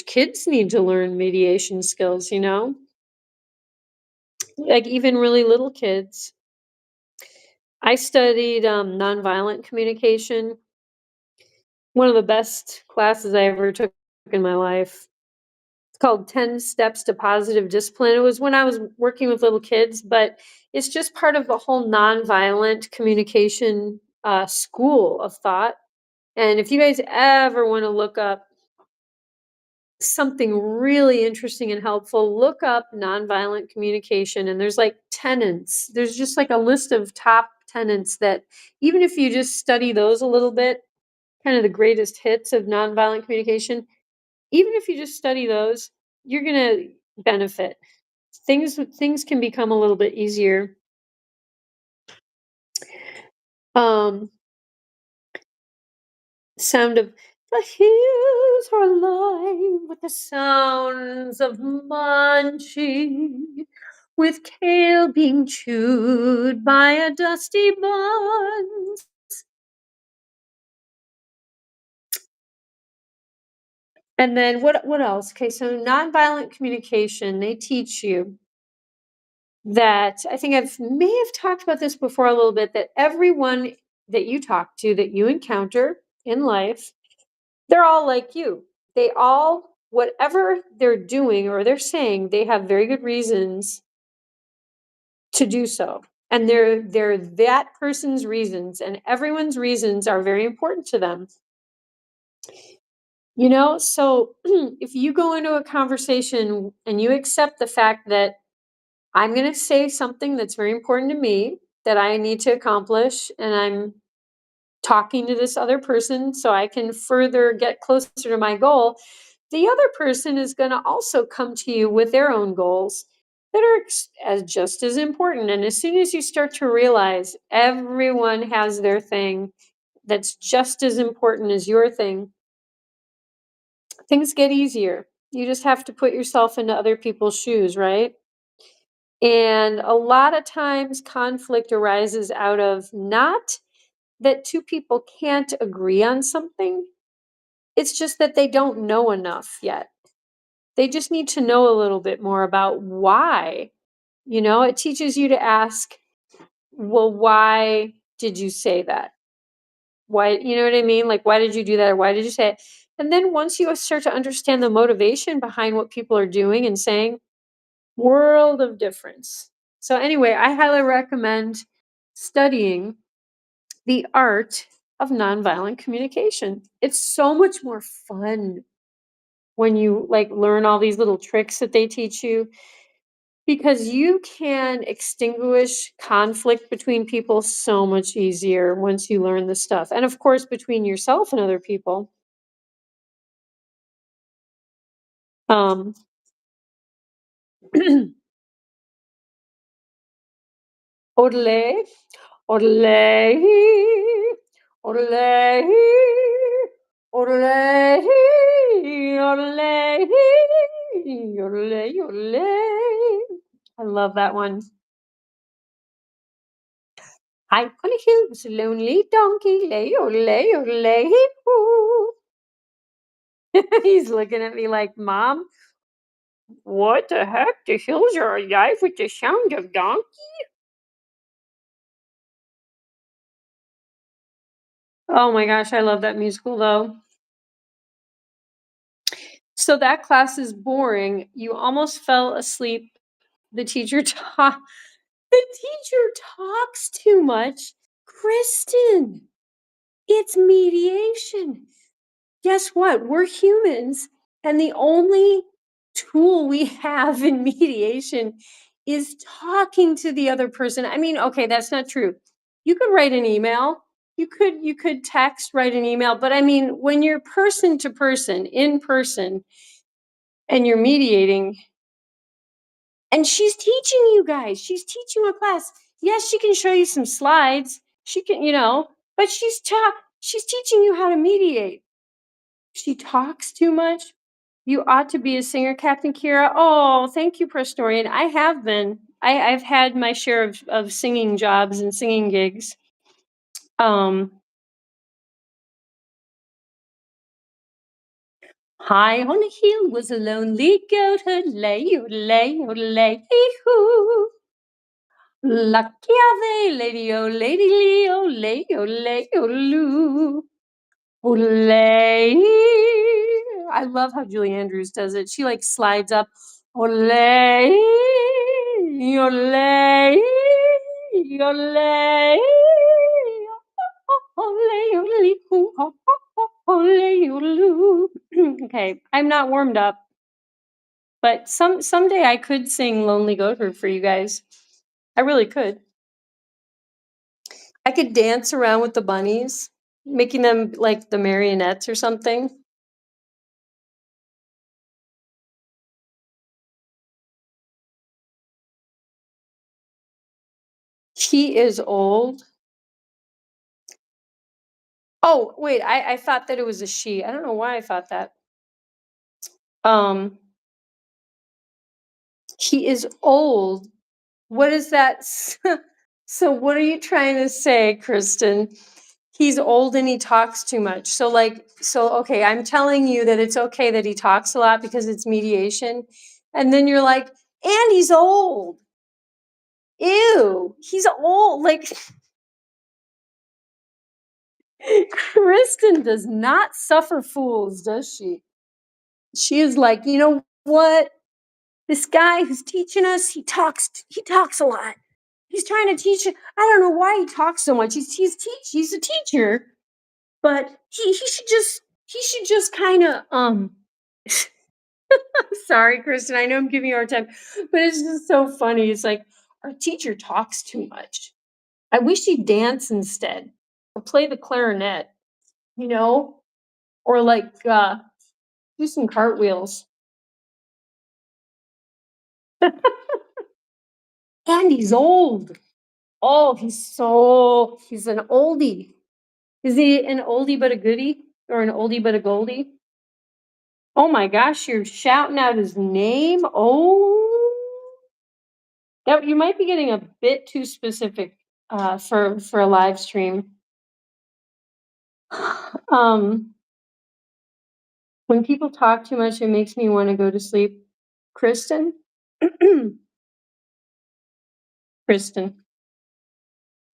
kids need to learn mediation skills, you know? Like even really little kids. I studied nonviolent communication. One of the best classes I ever took in my life. It's called 10 Steps to Positive Discipline. It was when I was working with little kids, but it's just part of the whole nonviolent communication school of thought. And if you guys ever want to look up something really interesting and helpful, look up nonviolent communication. And there's like tenets. There's just like a list of top tenets that even if you just study those a little bit, kind of the greatest hits of nonviolent communication, even if you just study those, you're going to benefit. Things can become a little bit easier. Sound of the hills are alive with the sounds of munching, with kale being chewed by a dusty Bunz. And then what else? Okay, so nonviolent communication, they teach you that, I think may have talked about this before a little bit, that everyone that you talk to, that you encounter in life, they're all like you. They all, whatever they're doing or they're saying, they have very good reasons to do so. And they're that person's reasons, and everyone's reasons are very important to them. You know, so if you go into a conversation and you accept the fact that I'm going to say something that's very important to me that I need to accomplish, and I'm talking to this other person so I can further get closer to my goal, the other person is going to also come to you with their own goals that are just as important. And as soon as you start to realize everyone has their thing that's just as important as your thing, things get easier. You just have to put yourself into other people's shoes, right? And a lot of times conflict arises out of not that two people can't agree on something. It's just that they don't know enough yet. They just need to know a little bit more about why. You know, it teaches you to ask, well, why did you say that? Why, you know what I mean? Like, why did you do that? Or why did you say it? And then once you start to understand the motivation behind what people are doing and saying, world of difference. So anyway, I highly recommend studying the art of nonviolent communication. It's so much more fun when you like learn all these little tricks that they teach you, because you can extinguish conflict between people so much easier once you learn this stuff. And of course, between yourself and other people. Um, Orle, orle, orle, orle, orle, orle, orle. I love that one. Hi, on a hill was a lonely donkey, lay, orle, orle, hoo. He's looking at me like, Mom, what the heck? The hills are alive with the sound of donkey? Oh my gosh, I love that musical though. So that class is boring. You almost fell asleep. The teacher talk the teacher talks too much. Kristen, it's mediation. Guess what? We're humans, and the only tool we have in mediation is talking to the other person. I mean, okay, that's not true. You could write an email. You could text, write an email, but I mean, when you're person to person, in person, and you're mediating, and she's teaching you guys, she's teaching a class. Yes, she can show you some slides. She can, but she's teaching you how to mediate. She talks too much. You ought to be a singer, Captain Keira. Oh, thank you, Prestorian. I have been. I've had my share of singing jobs and singing gigs. High on a hill was a lonely goat herd, lay, lay, lay, hoo. Lucky are they, lady, oh, lady, lee, oh, lay, oh, lay, oh, loo. Olay. I love how Julie Andrews does it. She like slides up. Olay. Olay. Olay. Olay, olay, hoo, ho, ho, ho, olay, oloo. Okay, I'm not warmed up, but someday I could sing Lonely Goat Herd for you guys. I really could. I could dance around with the bunnies, making them like the marionettes or something. He is old. Oh, wait, I thought that it was a she. I don't know why I thought that. Um, he is old. What is that? So what are you trying to say, Kristen? He's old and he talks too much. So okay, I'm telling you that it's okay that he talks a lot because it's mediation. And then you're like, and he's old. Ew, he's old. Like, Kristen does not suffer fools, does she? She is like, you know what? This guy who's teaching us, he talks a lot. He's trying to teach. I don't know why he talks so much. He's a teacher, but he should just kind of sorry, Kristen, I know I'm giving you a hard time, but it's just so funny. It's like our teacher talks too much. I wish he'd dance instead or play the clarinet, or like do some cartwheels. And he's old. Oh, he's an oldie. Is he an oldie but a goodie or an oldie but a goldie? Oh my gosh, you're shouting out his name. Oh, that you might be getting a bit too specific for a live stream. Um, when people talk too much, it makes me want to go to sleep. Kristen, Kristen.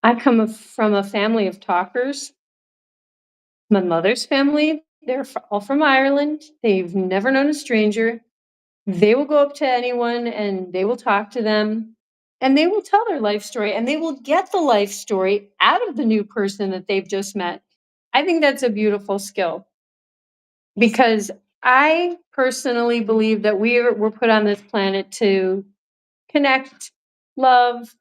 I come from a family of talkers. My mother's family, they're all from Ireland. They've never known a stranger. They will go up to anyone and they will talk to them and they will tell their life story and they will get the life story out of the new person that they've just met. I think that's a beautiful skill because I personally believe that we're put on this planet to connect, love,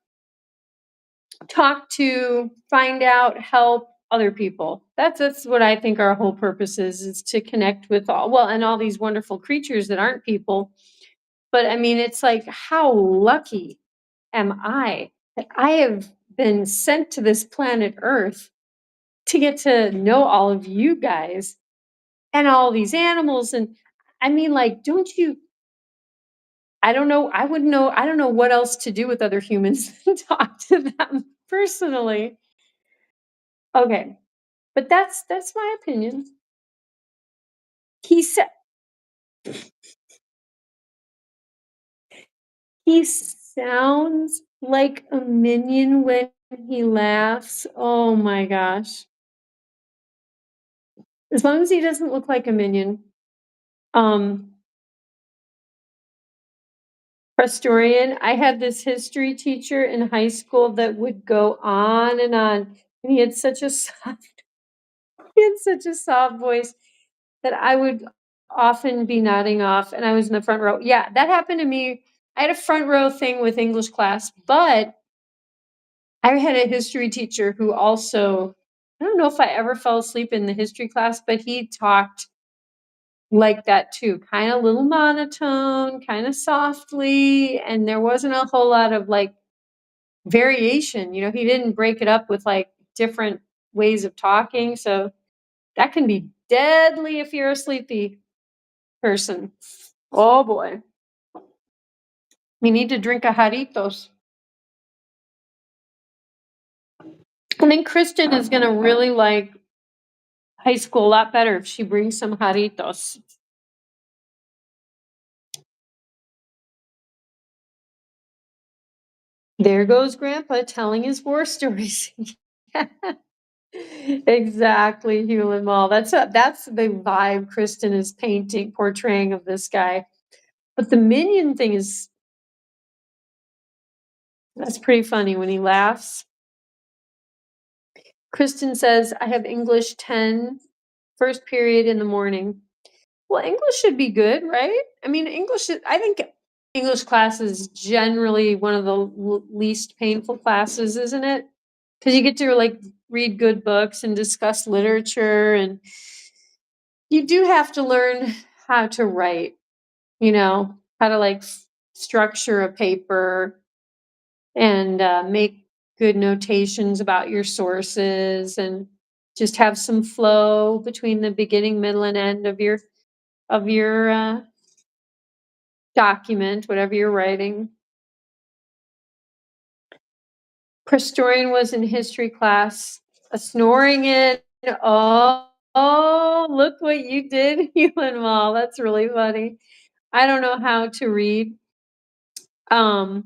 talk to, find out, help other people. That's what I think our whole purpose is to connect with and all these wonderful creatures that aren't people. But I mean, it's like, how lucky am I that I have been sent to this planet Earth to get to know all of you guys and all these animals. And I mean, like, don't you? I don't know. I wouldn't know. I don't know what else to do with other humans than talk to them personally. Okay, but that's my opinion. He said he sounds like a minion when he laughs. Oh my gosh. As long as he doesn't look like a minion. Um, Prestorian, I had this history teacher in high school that would go on and on. And he had such a soft voice that I would often be nodding off and I was in the front row. Yeah, that happened to me. I had a front row thing with English class, but I had a history teacher who also, I don't know if I ever fell asleep in the history class, but he talked like that too, kind of little monotone, kind of softly, and there wasn't a whole lot of like variation. He didn't break it up with like different ways of talking. So that can be deadly if you're a sleepy person. Oh boy. We need to drink a Jarritos. I think Kristen is going to really like high school a lot better if she brings some Jarritos. There goes Grandpa telling his war stories. Exactly, Hewlin Mall. That's the vibe Kristen is portraying of this guy. But the minion thing that's pretty funny when he laughs. Kristen says, I have English 10, first period in the morning. Well, English should be good, right? I mean, I think English class is generally one of the least painful classes, isn't it? Because you get to like read good books and discuss literature, and you do have to learn how to write, how to like structure a paper and make good notations about your sources and just have some flow between the beginning, middle, and end of your document, whatever you're writing. Prestorian was in history class, snoring in. Oh, look what you did, Hewlin Mall. That's really funny. I don't know how to read. Well,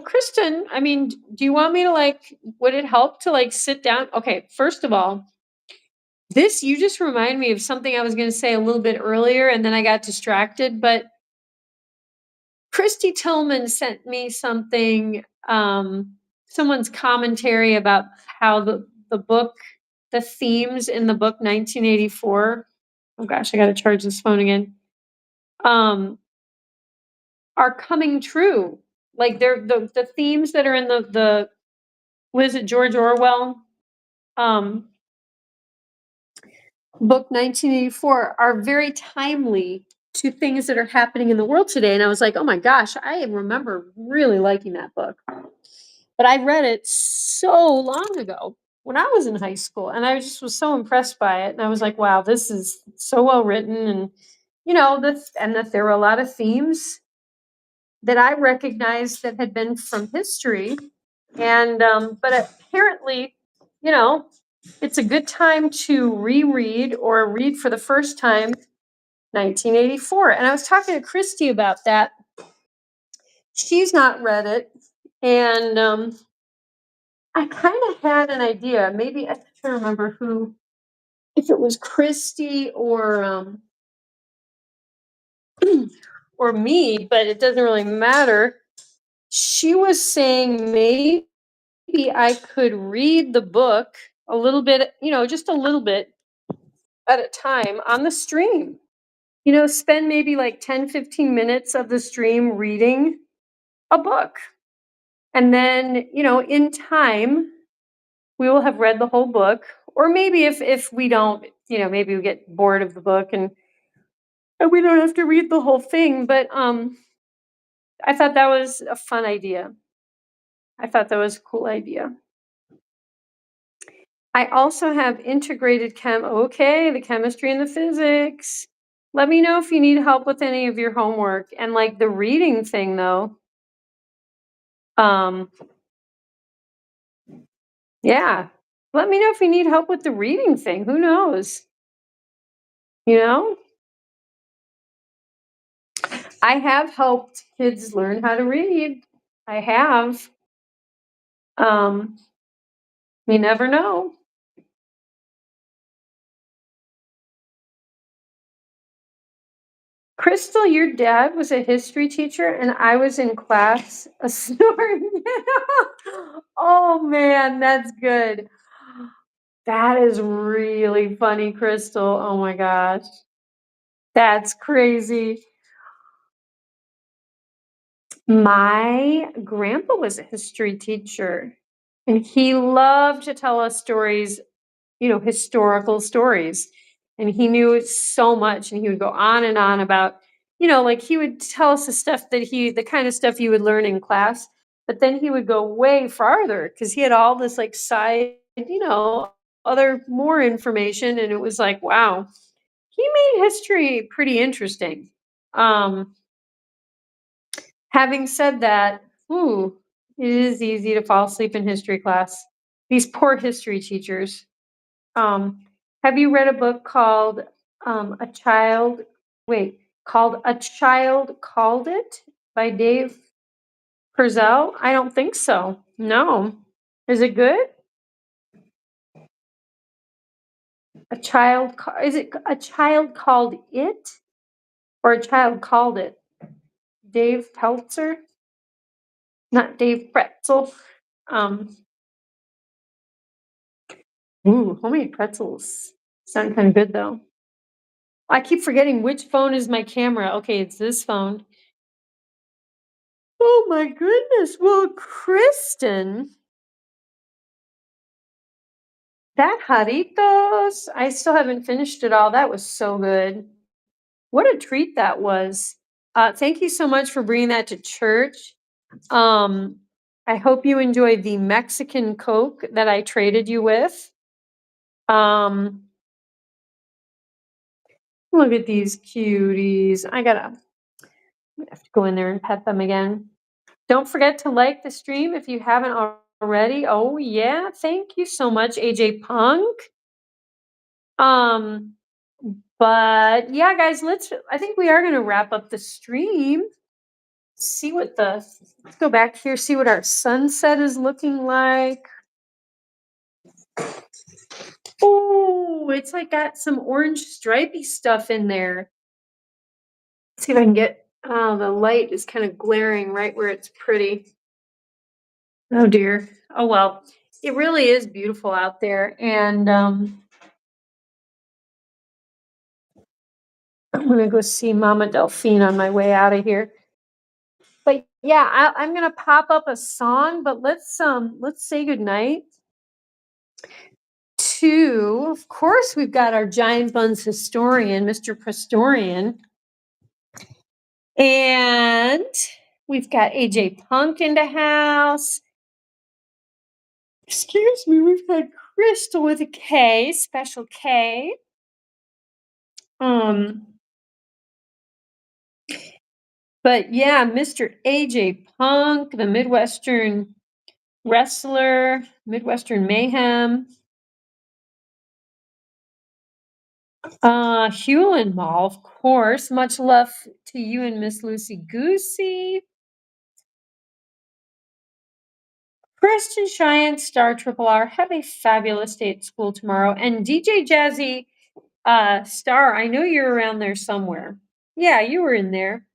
Kristen, I mean, do you want me to would it help to sit down? Okay, first of all, you just remind me of something I was going to say a little bit earlier and then I got distracted, but Christy Tillman sent me something, someone's commentary about how the themes in the book 1984, oh gosh, I got to charge this phone again, are coming true. Like they're the themes that are in the what is it, George Orwell book 1984 are very timely to things that are happening in the world today. And I was like, oh my gosh, I remember really liking that book. But I read it so long ago when I was in high school, and I just was so impressed by it. And I was like, wow, this is so well written. And, that there were a lot of themes that I recognized that had been from history. And, but apparently, it's a good time to reread or read for the first time 1984. And I was talking to Christy about that She's not read it, and I kind of had an idea. Maybe I'm trying to remember who, if it was Christy or me, but it doesn't really matter. She was saying maybe I could read the book a little bit, just a little bit at a time on the stream. Spend maybe like 10, 15 minutes of the stream reading a book. And then, in time, we will have read the whole book. Or maybe if we don't, maybe we get bored of the book and we don't have to read the whole thing. But I thought that was a fun idea. I thought that was a cool idea. I also have integrated okay, the chemistry and the physics. Let me know if you need help with any of your homework. And like the reading thing though. Yeah. Let me know if you need help with the reading thing. Who knows? I have helped kids learn how to read. I have. You never know. Crystal, your dad was a history teacher and I was in class a story. Oh man, that's good. That is really funny, Crystal. Oh my gosh. That's crazy. My grandpa was a history teacher and he loved to tell us stories, historical stories. And he knew so much and he would go on and on about, like he would tell us the kind of stuff you would learn in class, but then he would go way farther because he had all this like side, other more information. And it was like, wow, he made history pretty interesting. Um, Having said that, it is easy to fall asleep in history class. These poor history teachers. Have you read a book called A Child called A Child Called It by Dave Purcell? I don't think so. No. Is it good? Is it A Child Called It or A Child Called It? Dave Peltzer? Not Dave Pretzel. Homemade pretzels sound kind of good though. I keep forgetting which phone is my camera. Okay, it's this phone. Oh my goodness. Well, Kristen, that Jarritos, I still haven't finished it all. That was so good. What a treat that was. Thank you so much for bringing that to church. I hope you enjoyed the Mexican Coke that I traded you with. Look at these cuties. I'm gonna have to go in there and pet them again. Don't forget to like the stream if you haven't already. Oh yeah, thank you so much, AJ Punk. But yeah, guys, I think we are gonna wrap up the stream. Let's go back here, see what our sunset is looking like. Oh, it's like got some orange stripy stuff in there. Let's see if I can get, the light is kind of glaring right where it's pretty. Oh dear. Oh well, it really is beautiful out there. And I'm gonna go see Mama Delphine on my way out of here. But yeah, I'm gonna pop up a song, but let's say goodnight to, of course, we've got our Giant Bunz historian, Mr. Prestorian. And we've got AJ Punk in the house. Excuse me, we've got Crystal with a K, special K. But yeah, Mr. AJ Punk, the Midwestern wrestler, Midwestern Mayhem. Hewlin Mall, of course. Much love to you and Miss Lucy Goosey. Kristen, Cheyenne, Star Triple R, have a fabulous day at school tomorrow. And DJ Jazzy, Star, I know you're around there somewhere. Yeah, you were in there.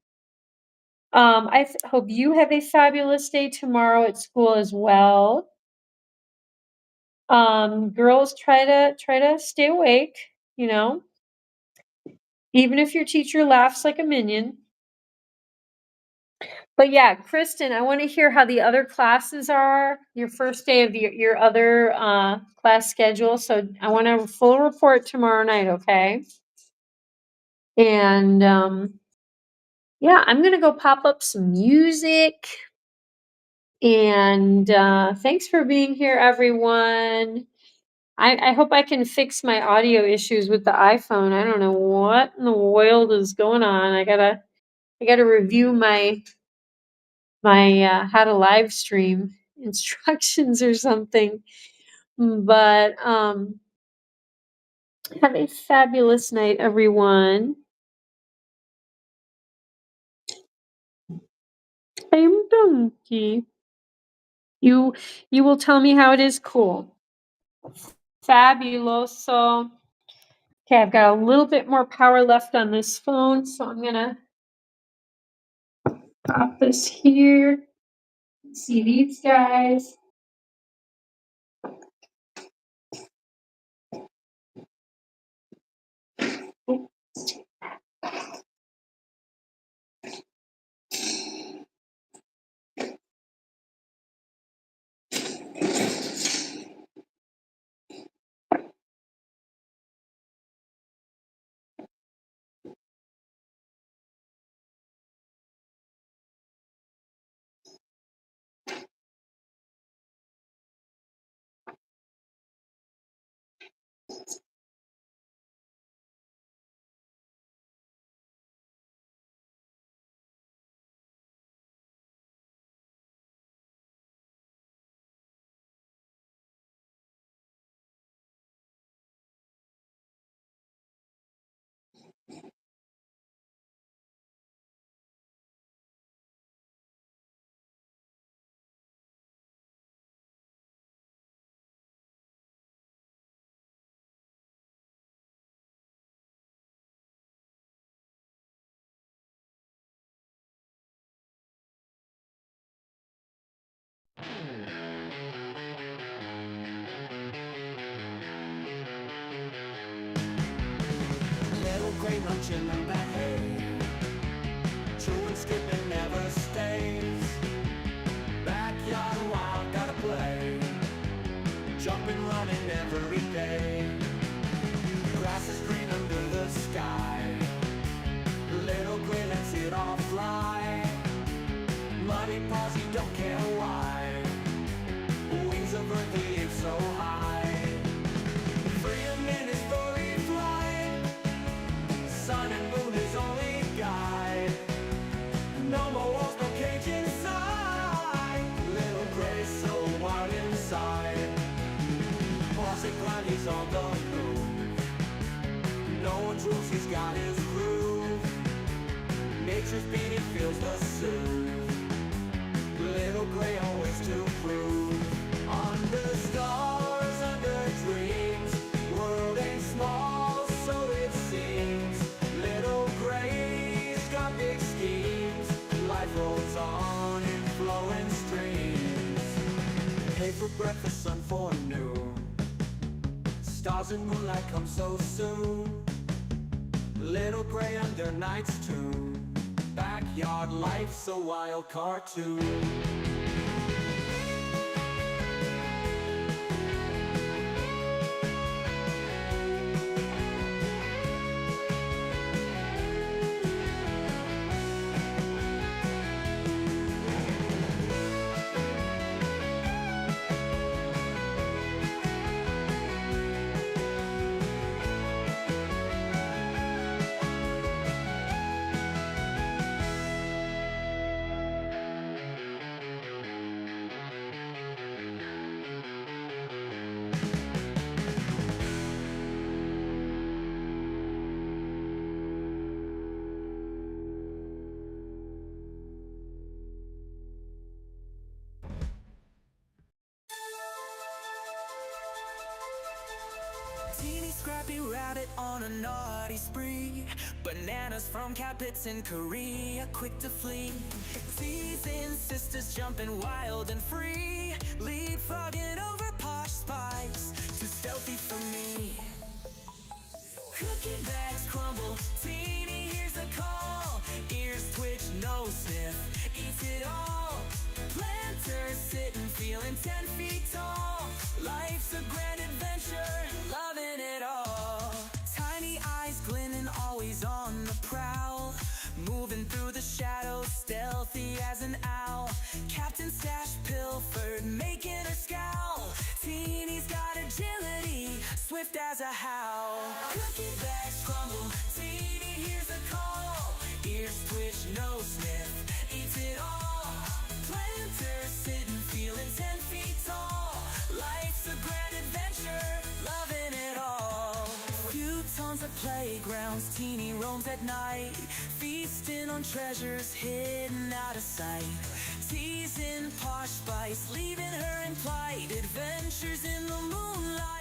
Hope you have a fabulous day tomorrow at school as well. Girls, try to stay awake, you know, even if your teacher laughs like a minion. But yeah, Kristen, I want to hear how the other classes are, your first day of your other class schedule. So I want a full report tomorrow night, okay? And yeah, I'm gonna go pop up some music. And thanks for being here, everyone. I hope I can fix my audio issues with the iPhone. I don't know what in the world is going on. I gotta review my how to live stream instructions or something. But have a fabulous night, everyone. I'm donkey. You will tell me how it is cool. Fabuloso. Okay, I've got a little bit more power left on this phone, so I'm gonna pop this here. See these guys. Little gray munching on the hay, chewing, skipping, never stays. Backyard wild, gotta play, jumping, running every day. Grass is green under the sky, little gray lets it all fly. Muddy paws, you don't care why, wings of earth, he aim so high. Freedom in his furry flight, sun and moon his only guide. No more walls, no cage inside, little gray so wild inside. Paws and grind, he's on the move, no one's rules, he's got his groove. Nature's beat, he feels the soothe, little gray always to prove. Under stars, under dreams, world ain't small, so it seems. Little gray's got big schemes, life rolls on in flowing streams. Hay for breakfast, sun for noon, stars and moonlight come so soon. Little gray under night's tune, backyard life's a wild cartoon. Happy rabbit on a naughty spree. Bananas from cat pits in Korea, quick to flee. Teasing sisters jumping wild and free. Leapfrogging over Posh spice, too stealthy for me. Cookie bags crumble, teeny hears a call. Ears twitch, nose sniff, eats it all. Planters sitting, feeling 10 feet tall. Life's a grand adventure, loving it all. Tiny eyes glinting, always on the prowl. Moving through the shadows, stealthy as an owl. Captain Stash pilfered, making her scowl. Teeny's got agility, swift as a howl. Cookie bags crumble, Teeny hears a call. Ears twitch, nose sniff, eats it all. Planters sitting, feeling 10 feet tall. Life's a grand adventure, loving it all. Futons at playgrounds, Teeny roams at night. Feasting on treasures hidden out of sight. Teasing Posh spice, leaving her in plight. Adventures in the moonlight.